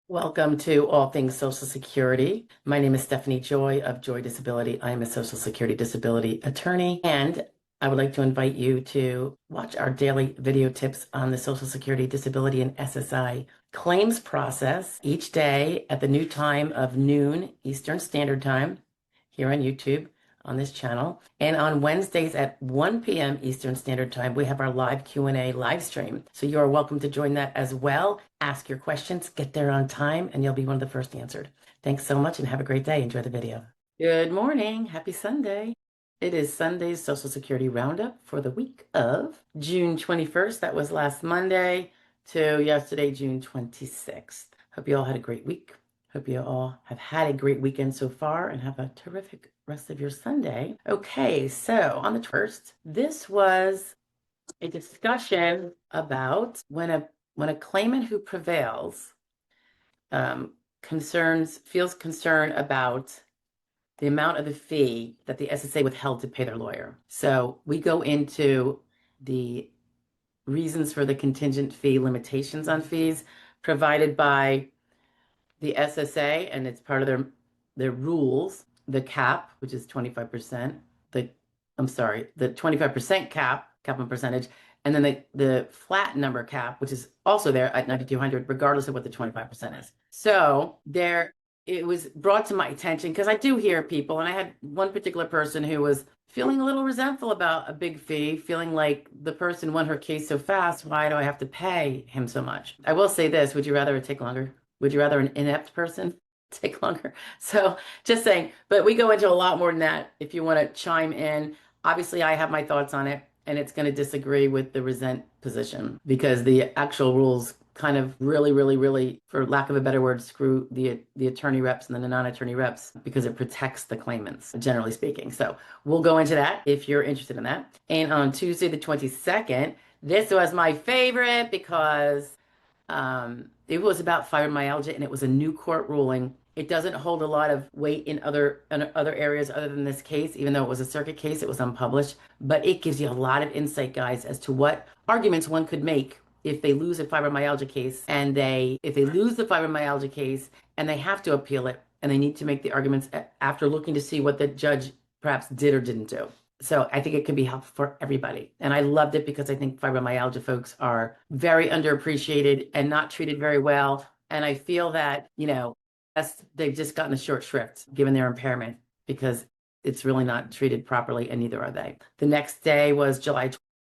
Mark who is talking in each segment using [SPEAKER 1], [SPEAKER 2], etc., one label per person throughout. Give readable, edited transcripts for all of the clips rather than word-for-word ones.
[SPEAKER 1] Welcome to All Things Social Security. My name is Stephanie Joy of Joy Disability. I am a Social Security disability attorney, and I would like to invite you to watch our daily video tips on the Social Security disability and SSI claims process each day at the new time of noon Eastern Standard Time here on YouTube on this channel. And on Wednesdays at 1 p.m. Eastern Standard Time, we have our live Q&A live stream. So you are welcome to join that as well. Ask your questions, get there on time, and you'll be one of the first answered. Thanks so much and have a great day. Enjoy the video. Good morning. Happy Sunday. It is Sunday's Social Security Roundup for the week of June 21st. That was last Monday to yesterday, June 26th. Hope you all had a great week. Hope you all have had a great weekend so far and have a terrific rest of your Sunday. Okay, so on the first, this was a discussion about when a claimant who prevails feels concern about the amount of the fee that the SSA withheld to pay their lawyer. So we go into the reasons for the contingent fee limitations on fees provided by the SSA, and it's part of their rules, the cap, which is 25%, the 25% cap on percentage, and then the flat number cap, which is also there at 9,200, regardless of what the 25% is. So it was brought to my attention because I do hear people, and I had one particular person who was feeling a little resentful about a big fee, feeling like the person won her case so fast. Why do I have to pay him so much? I will say this, would you rather it take longer? Would you rather an inept person take longer? So just saying, but we go into a lot more than that if you want to chime in. Obviously, I have my thoughts on it, and it's going to disagree with the resent position because the actual rules kind of really, for lack of a better word, screw the attorney reps and then the non-attorney reps because it protects the claimants, generally speaking. So we'll go into that if you're interested in that. And on Tuesday, the 22nd, this was my favorite because it was about fibromyalgia and it was a new court ruling. It doesn't hold a lot of weight in other areas other than this case, even though it was a circuit case, it was unpublished, but it gives you a lot of insight, guys, as to what arguments one could make if they lose a fibromyalgia case and if they lose the fibromyalgia case and they have to appeal it and they need to make the arguments after looking to see what the judge perhaps did or didn't do. So I think it can be helpful for everybody. And I loved it because I think fibromyalgia folks are very underappreciated and not treated very well. And I feel that, they've just gotten a short shrift given their impairment because it's really not treated properly and neither are they. The next day was July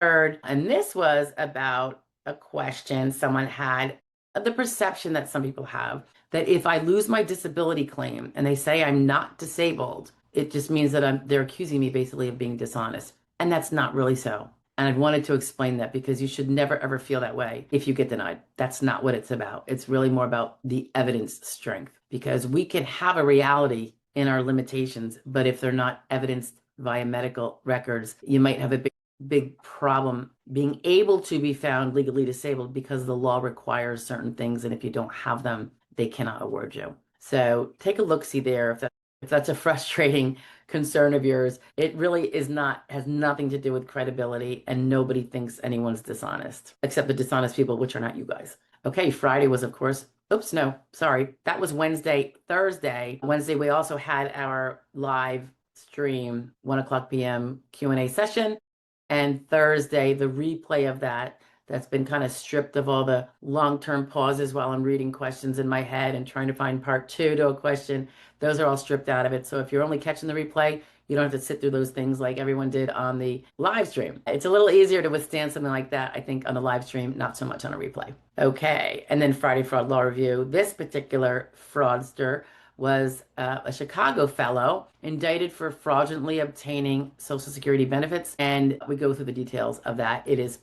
[SPEAKER 1] 23rd. And this was about a question someone had, the perception that some people have that if I lose my disability claim and they say I'm not disabled, it just means that they're accusing me basically of being dishonest. And that's not really so. And I wanted to explain that because you should never, ever feel that way if you get denied. That's not what it's about. It's really more about the evidence strength because we can have a reality in our limitations, but if they're not evidenced via medical records, you might have a big problem being able to be found legally disabled because the law requires certain things. And if you don't have them, they cannot award you. So take a look-see there if that's a frustrating concern of yours. It really has nothing to do with credibility, and nobody thinks anyone's dishonest, except the dishonest people, which are not you guys. Okay, Friday was, of course, oops, no, sorry. That was Wednesday. Thursday, we also had our live stream, 1 p.m. Q&A session. And Thursday, the replay of that's been kind of stripped of all the long-term pauses while I'm reading questions in my head and trying to find part 2 to a question. Those are all stripped out of it. So if you're only catching the replay, you don't have to sit through those things like everyone did on the live stream. It's a little easier to withstand something like that, I think, on the live stream, not so much on a replay. Okay, and then Friday Fraud Law Review. This particular fraudster was a Chicago fellow indicted for fraudulently obtaining Social Security benefits. And we go through the details of that. It is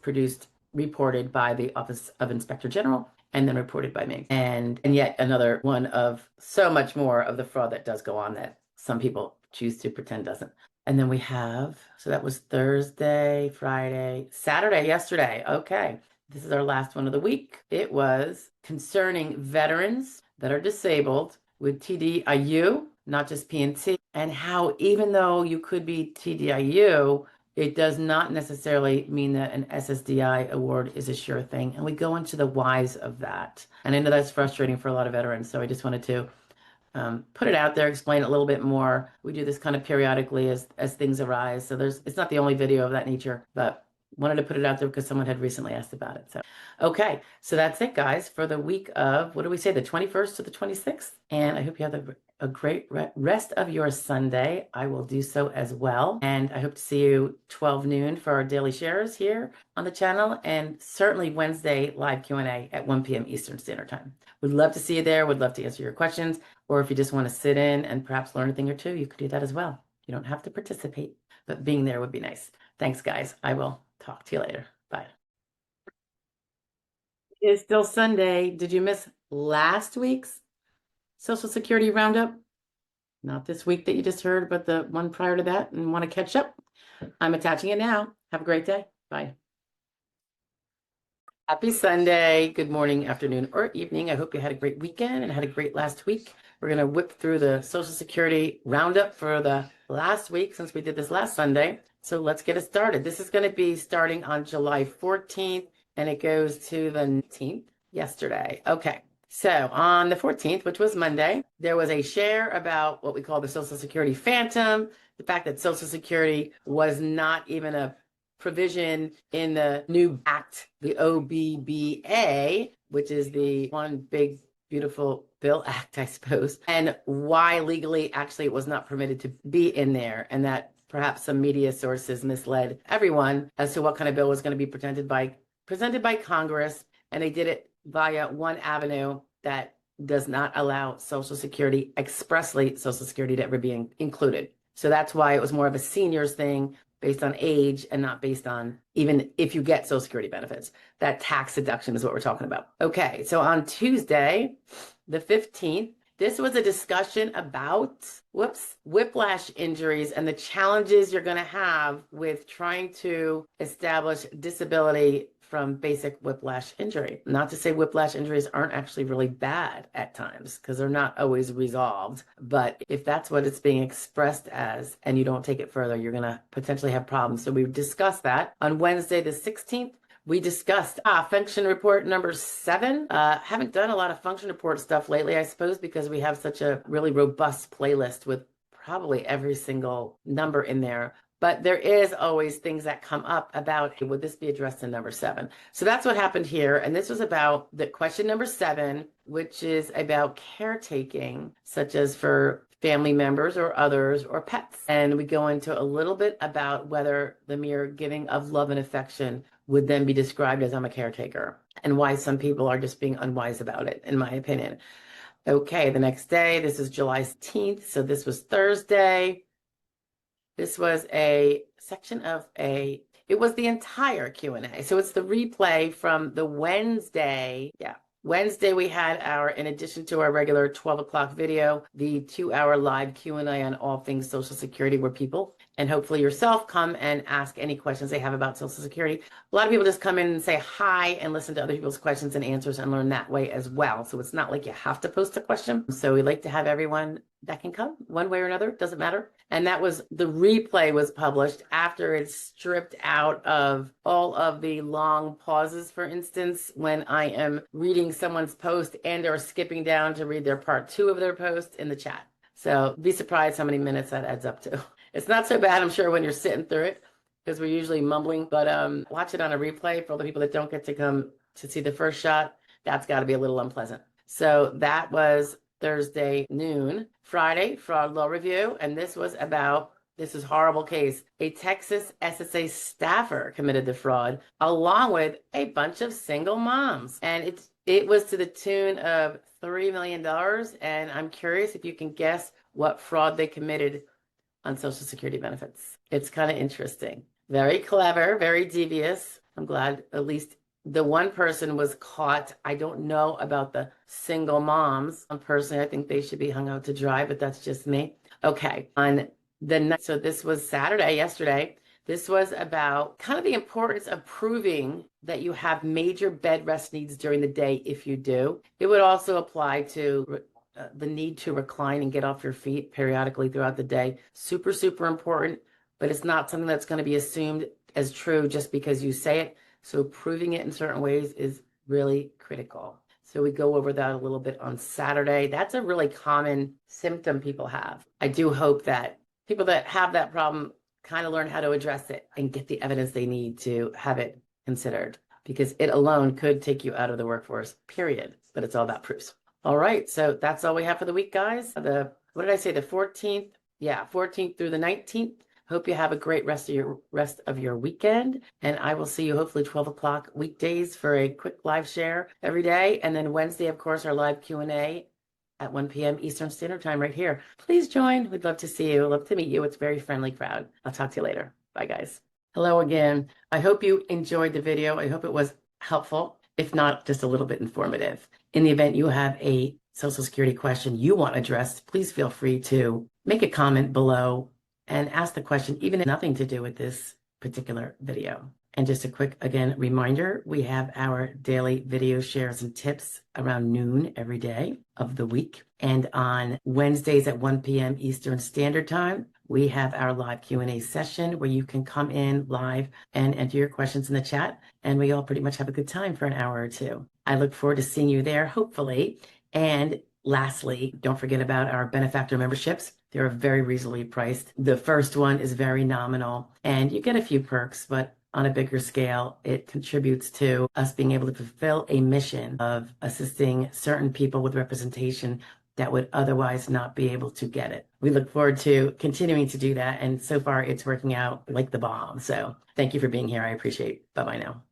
[SPEAKER 1] reported by the Office of Inspector General and then reported by me. And yet another one of so much more of the fraud that does go on that some people choose to pretend doesn't. And then so that was Thursday, Friday, Saturday, yesterday. Okay. This is our last one of the week. It was concerning veterans that are disabled with TDIU, not just PNT, and how even though you could be TDIU, it does not necessarily mean that an SSDI award is a sure thing. And we go into the whys of that. And I know that's frustrating for a lot of veterans. So I just wanted to put it out there, explain it a little bit more. We do this kind of periodically as things arise. So it's not the only video of that nature, but wanted to put it out there because someone had recently asked about it. So, okay. So that's it, guys, for the week of, what do we say, the 21st to the 26th? And I hope you have a great rest of your Sunday. I will do so as well. And I hope to see you 12 noon for our daily shares here on the channel, and certainly Wednesday live Q&A at 1 p.m. Eastern Standard Time. Would love to see you there. Would love to answer your questions. Or if you just want to sit in and perhaps learn a thing or two, you could do that as well. You don't have to participate, but being there would be nice. Thanks, guys. I will talk to you later. Bye. It's still Sunday. Did you miss last week's Social Security Roundup? Not this week that you just heard, but the one prior to that, and want to catch up? I'm attaching it now. Have a great day. Bye. Happy Sunday. Good morning, afternoon, or evening. I hope you had a great weekend and had a great last week. We're going to whip through the Social Security Roundup for the last week since we did this last Sunday. So let's get it started. This is going to be starting on July 14th, and it goes to the 19th, yesterday. Okay. So on the 14th, which was Monday, there was a share about what we call the Social Security phantom, the fact that Social Security was not even a provision in the new act, the OBBA, which is the one big beautiful bill act, I suppose, and why legally actually it was not permitted to be in there, and that perhaps some media sources misled everyone as to what kind of bill was going to be presented by Congress, and they did it via one avenue that does not allow Social Security expressly, Social Security to ever be included. So that's why it was more of a seniors thing, based on age and not based on even if you get Social Security benefits. That tax deduction is what we're talking about. Okay, so on Tuesday, the 15th, this was a discussion about, whiplash injuries and the challenges you're going to have with trying to establish disability from basic whiplash injury. Not to say whiplash injuries aren't actually really bad at times, because they're not always resolved. But if that's what it's being expressed as and you don't take it further, you're going to potentially have problems. So we've discussed that. On Wednesday, the 16th, we discussed function report number 7. Haven't done a lot of function report stuff lately, I suppose, because we have such a really robust playlist with probably every single number in there. But there is always things that come up about, would this be addressed in number 7? So that's what happened here. And this was about the question number 7, which is about caretaking, such as for family members or others or pets. And we go into a little bit about whether the mere giving of love and affection would then be described as I'm a caretaker, and why some people are just being unwise about it, in my opinion. Okay, the next day, this is July 16th. So this was Thursday. This was a section of it was the entire Q&A. So it's the replay from the Wednesday. Yeah. Wednesday, we had in addition to our regular 12 o'clock video, the 2-hour live Q&A on all things Social Security, where people, and hopefully yourself, come and ask any questions they have about Social Security. A lot of people just come in and say hi and listen to other people's questions and answers and learn that way as well. So it's not like you have to post a question. So we like to have everyone that can come one way or another, doesn't matter. And that was, the replay was published after it's stripped out of all of the long pauses, for instance, when I am reading someone's post and or skipping down to read their part 2 of their post in the chat. So be surprised how many minutes that adds up to. It's not so bad, I'm sure, when you're sitting through it, because we're usually mumbling, but watch it on a replay for all the people that don't get to come to see the first shot. That's got to be a little unpleasant. So that was Thursday noon. Friday, fraud law review, and this was about, this is horrible case. A Texas SSA staffer committed the fraud along with a bunch of single moms, and it was to the tune of $3 million. And I'm curious if you can guess what fraud they committed on Social Security benefits. It's kind of interesting. Very clever, very devious. I'm glad at least the one person was caught. I don't know about the single moms. Personally, I think they should be hung out to dry, but that's just me. Okay. On the night, so this was Saturday, yesterday. This was about kind of the importance of proving that you have major bed rest needs during the day if you do. It would also apply to the need to recline and get off your feet periodically throughout the day. Super, super important. but it's not something that's going to be assumed as true just because you say it. So proving it in certain ways is really critical. So we go over that a little bit on Saturday. That's a really common symptom people have. I do hope that people that have that problem kind of learn how to address it and get the evidence they need to have it considered, because it alone could take you out of the workforce, period. But it's all about proofs. All right, so that's all we have for the week, guys. What did I say? The 14th? Yeah, 14th through the 19th. Hope you have a great rest of your weekend, and I will see you hopefully 12 o'clock weekdays for a quick live share every day, and then Wednesday, of course, our live Q&A at 1 p.m. Eastern Standard Time right here. Please join. We'd love to see you. Love to meet you. It's a very friendly crowd. I'll talk to you later. Bye, guys. Hello again. I hope you enjoyed the video. I hope it was helpful, if not just a little bit informative. In the event you have a Social Security question you want addressed, please feel free to make a comment below and ask the question, even if nothing to do with this particular video. And just a quick, again, reminder, we have our daily video shares and tips around noon every day of the week. And on Wednesdays at 1 p.m. Eastern Standard Time, we have our live Q&A session where you can come in live and enter your questions in the chat. And we all pretty much have a good time for an hour or two. I look forward to seeing you there, hopefully. And lastly, don't forget about our benefactor memberships. They're very reasonably priced. The first one is very nominal, and you get a few perks, but on a bigger scale, it contributes to us being able to fulfill a mission of assisting certain people with representation that would otherwise not be able to get it. We look forward to continuing to do that, and so far it's working out like the bomb. So thank you for being here. I appreciate it. Bye-bye now.